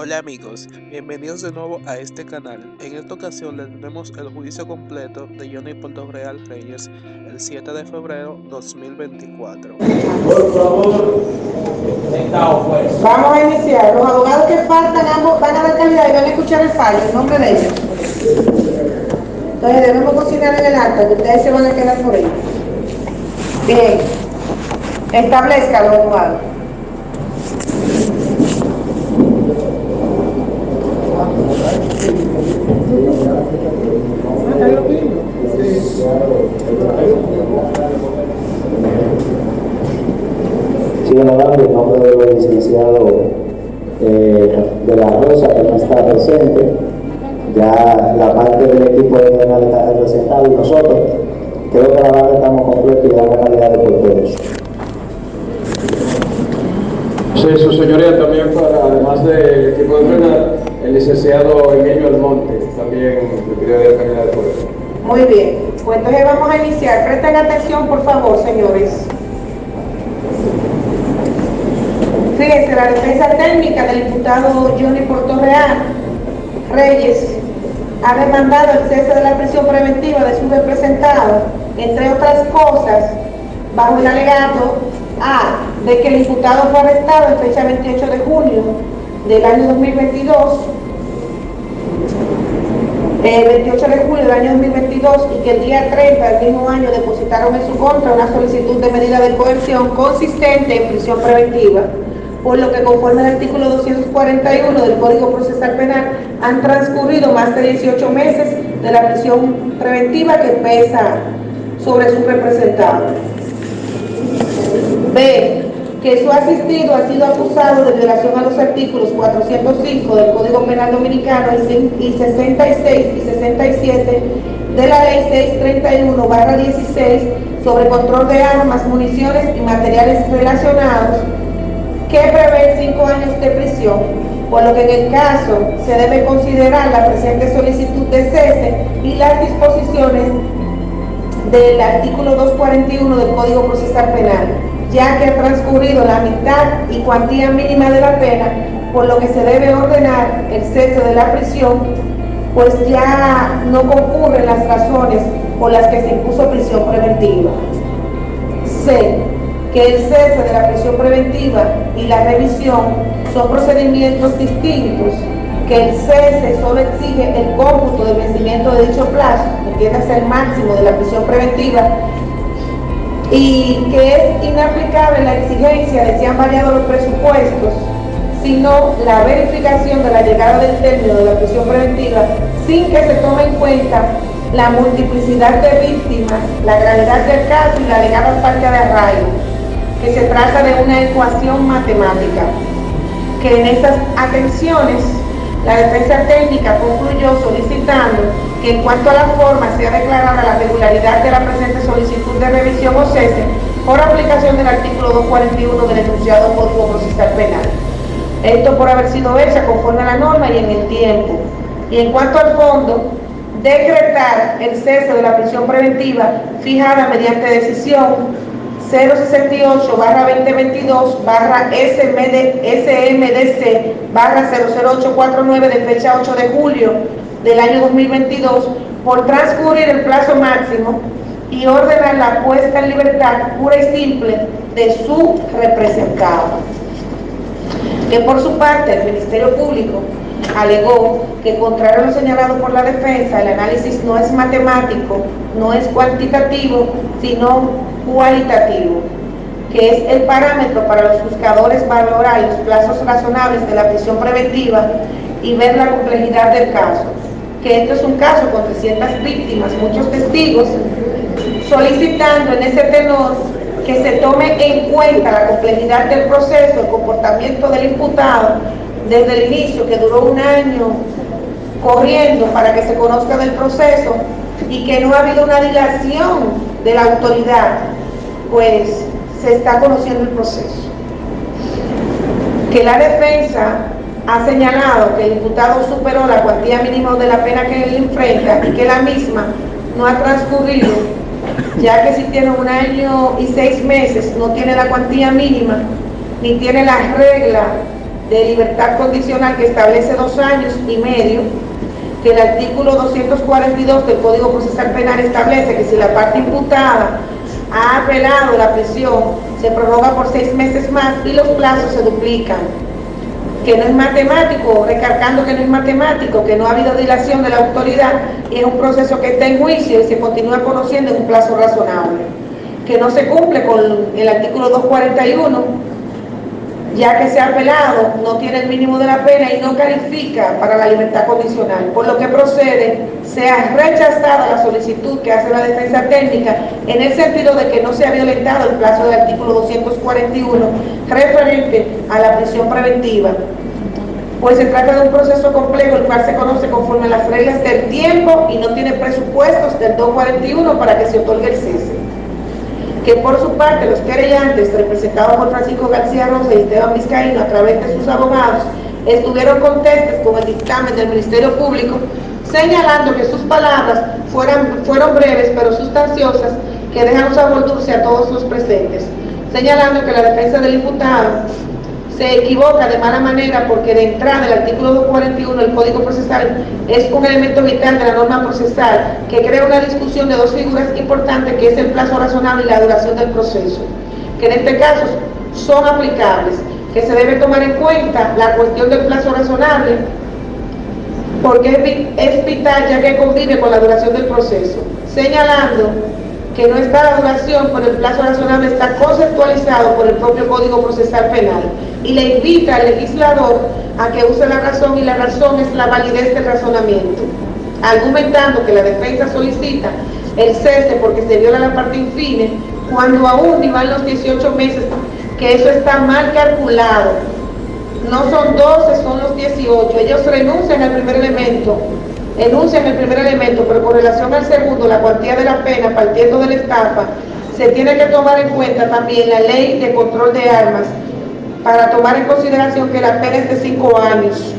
Hola amigos, bienvenidos de nuevo a este canal. En esta ocasión les tenemos el juicio completo de Johnny Portorreal Reyes el 7 de febrero 2024. Por favor, sentados pues. Vamos a iniciar. Los abogados que faltan ambos van a dar calidad y van a escuchar el fallo en nombre de ellos. Entonces debemos cocinar en el acta, que ustedes se van a quedar por ahí. Bien. Establezca los abogados. Sigo hablando en nombre del licenciado de la Rosa, que no está presente. Ya la parte del equipo de penal está representado y nosotros creo que la banda estamos completos y damos calidad de porteros. Sí, su señoría también, además del equipo de penal, el licenciado Emilio Almonte también le pidió de calidad de portero. Muy bien. Pues entonces vamos a iniciar. Presten atención, por favor, señores. Fíjense, la defensa técnica del imputado Johnny Portorreal Reyes ha demandado el cese de la prisión preventiva de su representado, entre otras cosas, bajo el alegato A, de que el imputado fue arrestado en fecha 28 de junio del año 2022, 28 de julio del año 2022, y que el día 30 del mismo año depositaron en su contra una solicitud de medida de coerción consistente en prisión preventiva, por lo que conforme al artículo 241 del Código Procesal Penal han transcurrido más de 18 meses de la prisión preventiva que pesa sobre su representado. B, que su asistido ha sido acusado de violación a los artículos 405 del Código Penal Dominicano y 66 y 67 de la Ley 631/16 sobre control de armas, municiones y materiales relacionados, que prevé 5 años de prisión, por lo que en el caso se debe considerar la presente solicitud de cese y las disposiciones del artículo 241 del Código Procesal Penal, ya que ha transcurrido la mitad y cuantía mínima de la pena, por lo que se debe ordenar el cese de la prisión, pues ya no concurren las razones por las que se impuso prisión preventiva. C, que el cese de la prisión preventiva y la revisión son procedimientos distintos, que el cese solo exige el cómputo del vencimiento de dicho plazo, entiéndase el máximo de la prisión preventiva, y que es inaplicable la exigencia de si han variado los presupuestos, sino la verificación de la llegada del término de la prisión preventiva sin que se tome en cuenta la multiplicidad de víctimas, la gravedad del caso y la alegada falta de arraigo, que se trata de una ecuación matemática, que en estas atenciones la defensa técnica concluyó solicitando que en cuanto a la forma sea declarada la regularidad de la presente solicitud de revisión o cese por aplicación del artículo 241 del enunciado Código Procesal Penal. Esto por haber sido hecha conforme a la norma y en el tiempo. Y en cuanto al fondo, decretar el cese de la prisión preventiva fijada mediante decisión 068-2022-SMDC-00849 de fecha 8 de julio del año 2022, por transcurrir el plazo máximo, y ordenar la puesta en libertad pura y simple de su representado. Que por su parte el Ministerio Público alegó que, contrario a lo señalado por la defensa, el análisis no es matemático, no es cuantitativo, sino cualitativo, que es el parámetro para los juzgadores valorar los plazos razonables de la prisión preventiva y ver la complejidad del caso, que esto es un caso con 300 víctimas, muchos testigos, solicitando en ese tenor que se tome en cuenta la complejidad del proceso, el comportamiento del imputado desde el inicio, que duró 1 año corriendo para que se conozca del proceso, y que no ha habido una dilación de la autoridad, pues se está conociendo el proceso. Que la defensa ha señalado que el imputado superó la cuantía mínima de la pena que él enfrenta y que la misma no ha transcurrido, ya que si tiene 1 año y 6 meses no tiene la cuantía mínima ni tiene la regla de libertad condicional que establece 2 años y medio, que el artículo 242 del Código Procesal Penal establece que si la parte imputada ha apelado la prisión, se prorroga por 6 meses más y los plazos se duplican. Que no es matemático, recargando que no es matemático, que no ha habido dilación de la autoridad y es un proceso que está en juicio y se continúa conociendo en un plazo razonable. Que no se cumple con el artículo 241, ya que se ha apelado, no tiene el mínimo de la pena y no califica para la libertad condicional, por lo que procede, sea rechazada la solicitud que hace la defensa técnica en el sentido de que no se ha violentado el plazo del artículo 241 referente a la prisión preventiva, pues se trata de un proceso complejo el cual se conoce conforme a las reglas del tiempo y no tiene presupuestos del 241 para que se otorgue el cese. Que por su parte los querellantes, representados por Francisco García Rosa y Esteban Vizcaíno a través de sus abogados, estuvieron contestes con el dictamen del Ministerio Público, señalando que sus palabras fueron breves pero sustanciosas, que dejan un sabor dulce a todos los presentes, señalando que la defensa del imputado se equivoca de mala manera porque de entrada el artículo 241 del Código Procesal es un elemento vital de la norma procesal que crea una discusión de 2 figuras importantes, que es el plazo razonable y la duración del proceso, que en este caso son aplicables, que se debe tomar en cuenta la cuestión del plazo razonable porque es vital ya que convive con la duración del proceso, señalando que no está la duración, pero el plazo razonable está conceptualizado por el propio Código Procesal Penal y le invita al legislador a que use la razón, y la razón es la validez del razonamiento, argumentando que la defensa solicita el cese porque se viola la parte infine cuando aún ni van los 18 meses, que eso está mal calculado, no son 12, son los 18, ellos renuncian al primer elemento, enuncian el primer elemento, pero con relación al segundo, la cuantía de la pena partiendo de la estafa, se tiene que tomar en cuenta también la ley de control de armas para tomar en consideración que la pena es de 5 años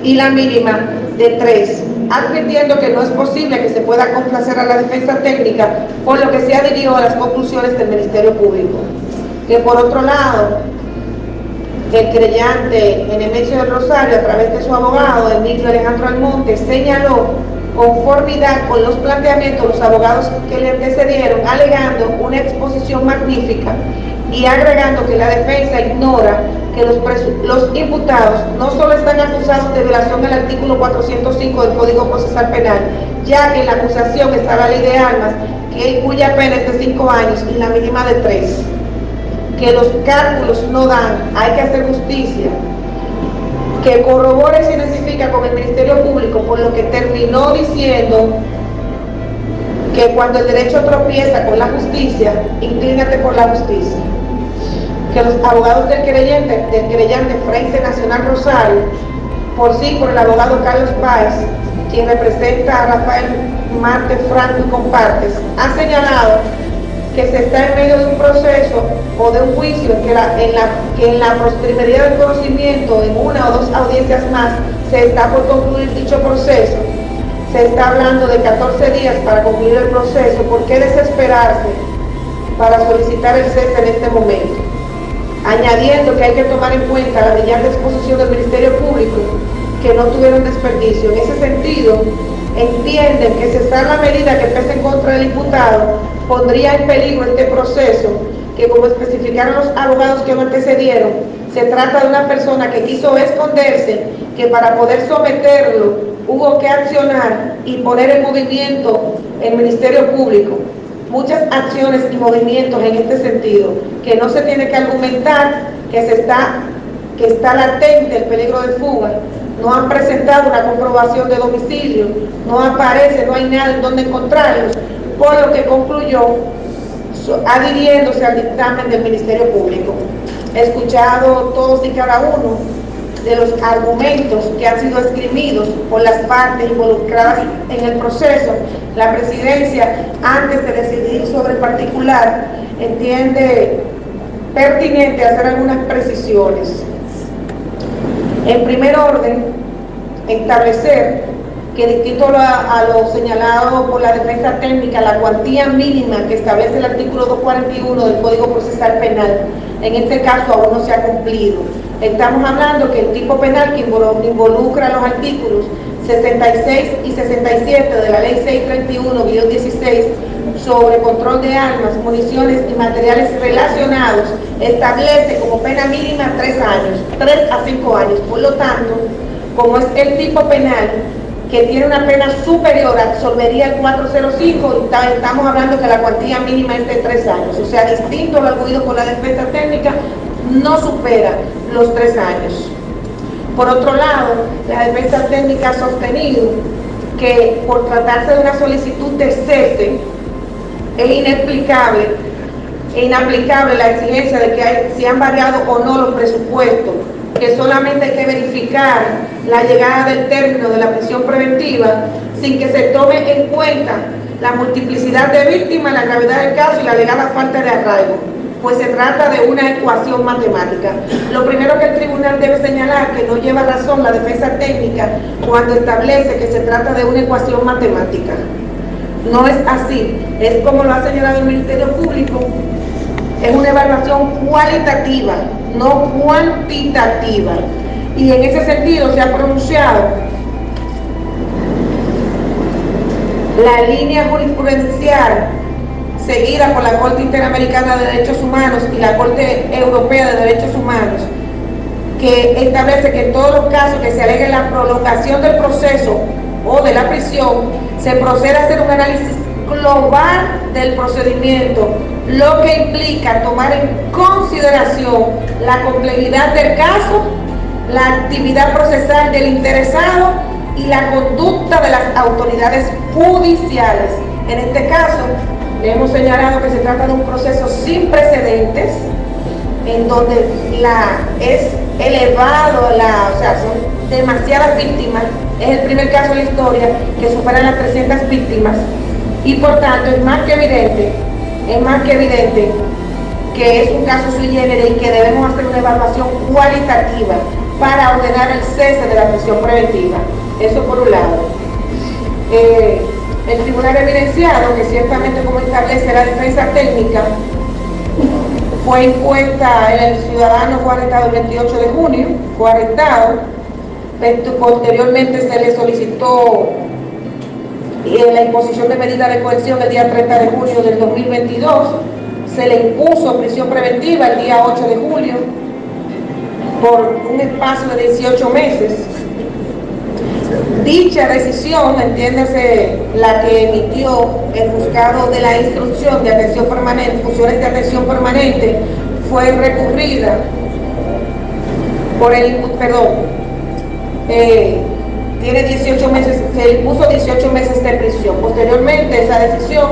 y la mínima de 3, advirtiendo que no es posible que se pueda complacer a la defensa técnica, por lo que se adhirió a las conclusiones del Ministerio Público. Que por otro lado, el querellante Nemesio del Rosario, a través de su abogado Emilio Alejandro Almonte, señaló conformidad con los planteamientos de los abogados que le antecedieron, alegando una exposición magnífica y agregando que la defensa ignora que los imputados no solo están acusados de violación al artículo 405 del Código Procesal Penal, ya que en la acusación está la ley de armas, cuya pena es de 5 años y la mínima de 3. Que los cálculos no dan, hay que hacer justicia, que corrobore y se identifica con el Ministerio Público, por lo que terminó diciendo que cuando el derecho tropieza con la justicia, inclínate por la justicia. Que los abogados del querellante Frente Nacional Rosario, por el abogado Carlos Páez, quien representa a Rafael Marte Franco y Compartes, ha señalado que se está en medio de un proceso o de un juicio que en la postrimería del conocimiento, en 1 o 2 audiencias más, se está por concluir dicho proceso. Se está hablando de 14 días para concluir el proceso. ¿Por qué desesperarse para solicitar el cese en este momento? Añadiendo que hay que tomar en cuenta la brillante exposición del Ministerio Público, que no tuvieron desperdicio. En ese sentido, entienden que cesar la medida que pese en contra del imputado pondría en peligro este proceso, que como especificaron los abogados que lo antecedieron, se trata de una persona que quiso esconderse, que para poder someterlo hubo que accionar y poner en movimiento el Ministerio Público. Muchas acciones y movimientos en este sentido, que no se tiene que argumentar que está latente el peligro de fuga. No han presentado una comprobación de domicilio, no aparece, no hay nada en donde encontrarlos, por lo que concluyó adhiriéndose al dictamen del Ministerio Público. He escuchado todos y cada uno de los argumentos que han sido esgrimidos por las partes involucradas en el proceso. La presidencia, antes de decidir sobre el particular, entiende pertinente hacer algunas precisiones. En primer orden, establecer que distinto a lo señalado por la defensa técnica, la cuantía mínima que establece el artículo 241 del Código Procesal Penal, en este caso aún no se ha cumplido. Estamos hablando que el tipo penal que involucra los artículos 66 y 67 de la Ley 631-16 sobre control de armas, municiones y materiales relacionados establece como pena mínima 3 años, 3 a 5 años. Por lo tanto, como es el tipo penal que tiene una pena superior, absolvería el 405, y estamos hablando que la cuantía mínima es de 3 años. O sea, distinto a lo arguido por la defensa técnica, no supera los 3 años. Por otro lado, la defensa técnica ha sostenido que por tratarse de una solicitud de cese, es inaplicable la exigencia de que si han variado o no los presupuestos, que solamente hay que verificar la llegada del término de la prisión preventiva sin que se tome en cuenta la multiplicidad de víctimas, la gravedad del caso y la alegada falta de arraigo, pues se trata de una ecuación matemática. Lo primero que el tribunal debe señalar que no lleva razón la defensa técnica cuando establece que se trata de una ecuación matemática. No es así, es como lo ha señalado el Ministerio Público, es una evaluación cualitativa, no cuantitativa. Y en ese sentido se ha pronunciado la línea jurisprudencial seguida por la Corte Interamericana de Derechos Humanos y la Corte Europea de Derechos Humanos, que establece que en todos los casos que se alegue la prolongación del proceso o de la prisión, se procede a hacer un análisis global del procedimiento, lo que implica tomar en consideración la complejidad del caso, la actividad procesal del interesado y la conducta de las autoridades judiciales. En este caso, le hemos señalado que se trata de un proceso sin precedentes, en donde es elevado, o sea, son demasiadas víctimas. Es el primer caso en la historia que supera las 300 víctimas, y por tanto es más que evidente que es un caso sui generis y que debemos hacer una evaluación cualitativa para ordenar el cese de la prisión preventiva. Eso por un lado. El tribunal ha evidenciado que ciertamente, como establece la defensa técnica, fue impuesta, el ciudadano fue arrestado el 28 de junio, fue arrestado, posteriormente se le solicitó la imposición de medida de coerción el día 30 de junio del 2022, se le impuso prisión preventiva el día 8 de julio por un espacio de 18 meses. Dicha decisión, entiéndase la que emitió el juzgado de la instrucción de atención permanente, funciones de atención permanente, fue recurrida por tiene 18 meses, se impuso 18 meses de prisión. Posteriormente, esa decisión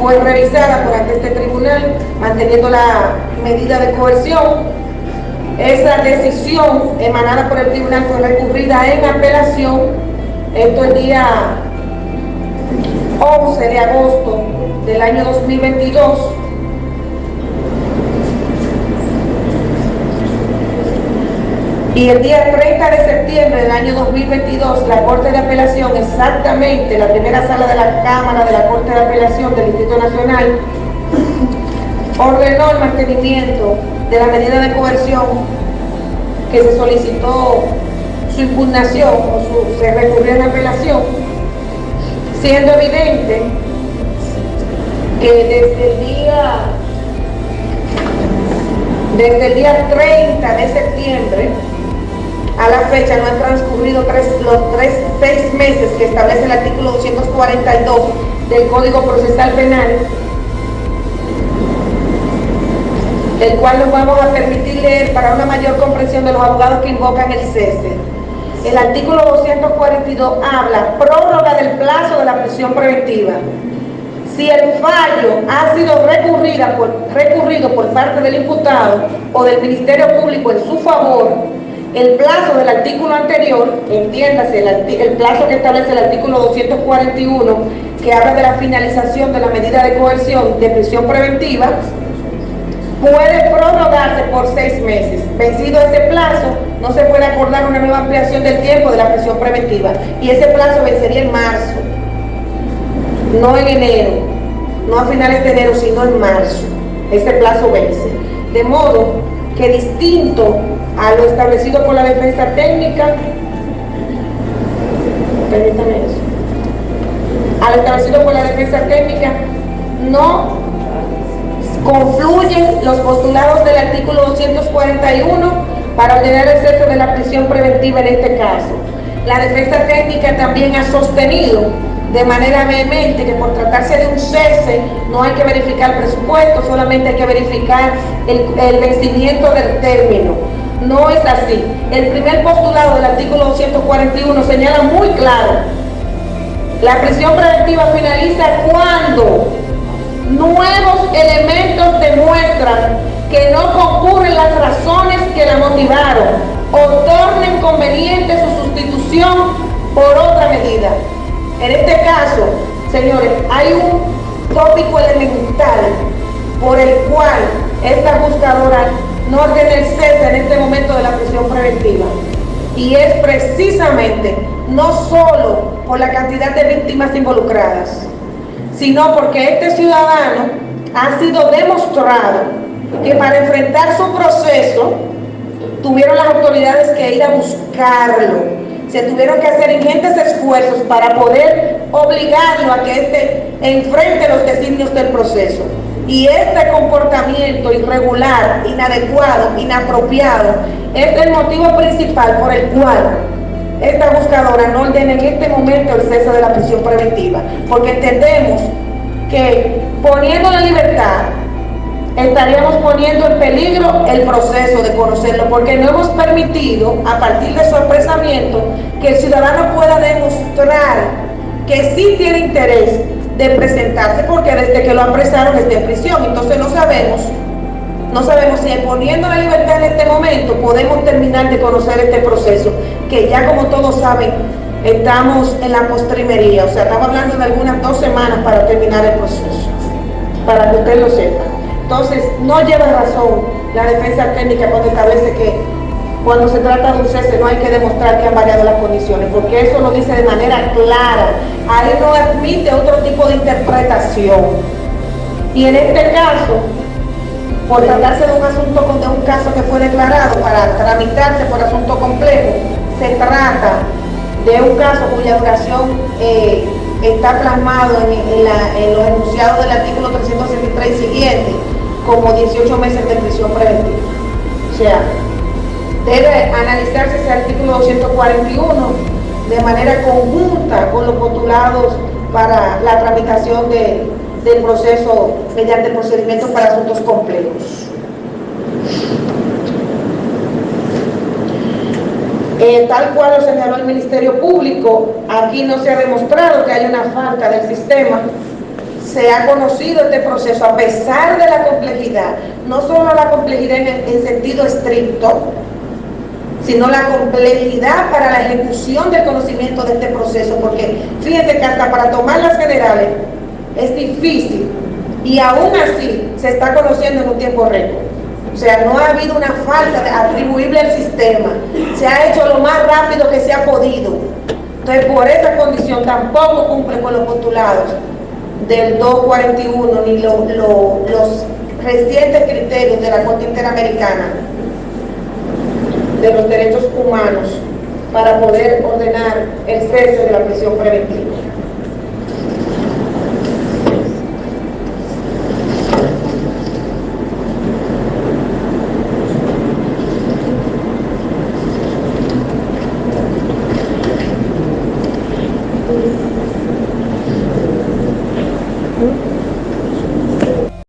fue revisada por ante este tribunal, manteniendo la medida de coerción. Esa decisión emanada por el tribunal fue recurrida en apelación, esto el día 11 de agosto del año 2022. Y el día 30 de septiembre del año 2022, la Corte de Apelación, exactamente la primera sala de la Cámara de la Corte de Apelación del Distrito Nacional, ordenó el mantenimiento de la medida de coerción que se solicitó su impugnación o se recurrió en apelación, siendo evidente que desde el día 30 de septiembre a la fecha no han transcurrido los 6 meses que establece el artículo 242 del Código Procesal Penal, el cual nos vamos a permitir leer para una mayor comprensión de los abogados que invocan el cese. El artículo 242 habla prórroga del plazo de la prisión preventiva. Si el fallo ha sido recurrido por parte del imputado o del Ministerio Público en su favor, el plazo del artículo anterior, entiéndase, el plazo que establece el artículo 241, que habla de la finalización de la medida de coerción de prisión preventiva, puede prorrogarse por 6 meses. Vencido ese plazo, no se puede acordar una nueva ampliación del tiempo de la prisión preventiva. Y ese plazo vencería en marzo, no en enero, no a finales de enero, sino en marzo. Ese plazo vence. De modo que, distinto a lo establecido por la defensa técnica, permítame eso, a lo establecido por la defensa técnica, no confluyen los postulados del artículo 241 para ordenar el cese de la prisión preventiva en este caso. La defensa técnica también ha sostenido de manera vehemente que por tratarse de un cese no hay que verificar presupuesto, solamente hay que verificar el vencimiento del término. No es así. El primer postulado del artículo 241 señala muy claro: la prisión preventiva finaliza cuando nuevos elementos demuestran que no concurren las razones que la motivaron o tornen conveniente su sustitución por otra medida. En este caso, señores, hay un tópico elemental por el cual esta buscadora no ordena el cese en este momento de la prisión preventiva, y es precisamente no solo por la cantidad de víctimas involucradas, sino porque este ciudadano ha sido demostrado que para enfrentar su proceso tuvieron las autoridades que ir a buscarlo. Se tuvieron que hacer ingentes esfuerzos para poder obligarlo a que éste enfrente los designios del proceso. Y este comportamiento irregular, inadecuado, inapropiado, es el motivo principal por el cual esta buscadora no ordena en este momento el cese de la prisión preventiva, porque entendemos que poniendo en libertad estaríamos poniendo en peligro el proceso de conocerlo, porque no hemos permitido, a partir de su apresamiento, que el ciudadano pueda demostrar que sí tiene interés de presentarse, porque desde que lo apresaron está en prisión. Entonces no sabemos si poniendo la libertad en este momento podemos terminar de conocer este proceso, que ya, como todos saben, estamos en la postrimería, o sea, estamos hablando de algunas 2 semanas para terminar el proceso, para que usted lo sepa. Entonces, no lleva razón la defensa técnica cuando establece que cuando se trata de un cese no hay que demostrar que han variado las condiciones, porque eso lo dice de manera clara. Ahí no admite otro tipo de interpretación. Y en este caso, por tratarse de un asunto, de un caso que fue declarado para tramitarse por asunto complejo, se trata de un caso cuya duración está plasmado en los enunciados del artículo 363 y siguiente como 18 meses de prisión preventiva. O sea, debe analizarse ese artículo 241 de manera conjunta con los postulados para la tramitación del proceso mediante procedimientos para asuntos complejos. Tal cual lo señaló el Ministerio Público, aquí no se ha demostrado que hay una falta del sistema. Se ha conocido este proceso a pesar de la complejidad, no solo la complejidad en sentido estricto, sino la complejidad para la ejecución del conocimiento de este proceso, porque fíjense que hasta para tomar las generales es difícil, y aún así se está conociendo en un tiempo récord. O sea, no ha habido una falta atribuible al sistema, se ha hecho lo más rápido que se ha podido. Entonces, por esa condición tampoco cumple con los postulados del 241 ni los recientes criterios de la Corte Interamericana de los Derechos Humanos para poder ordenar el cese de la prisión preventiva.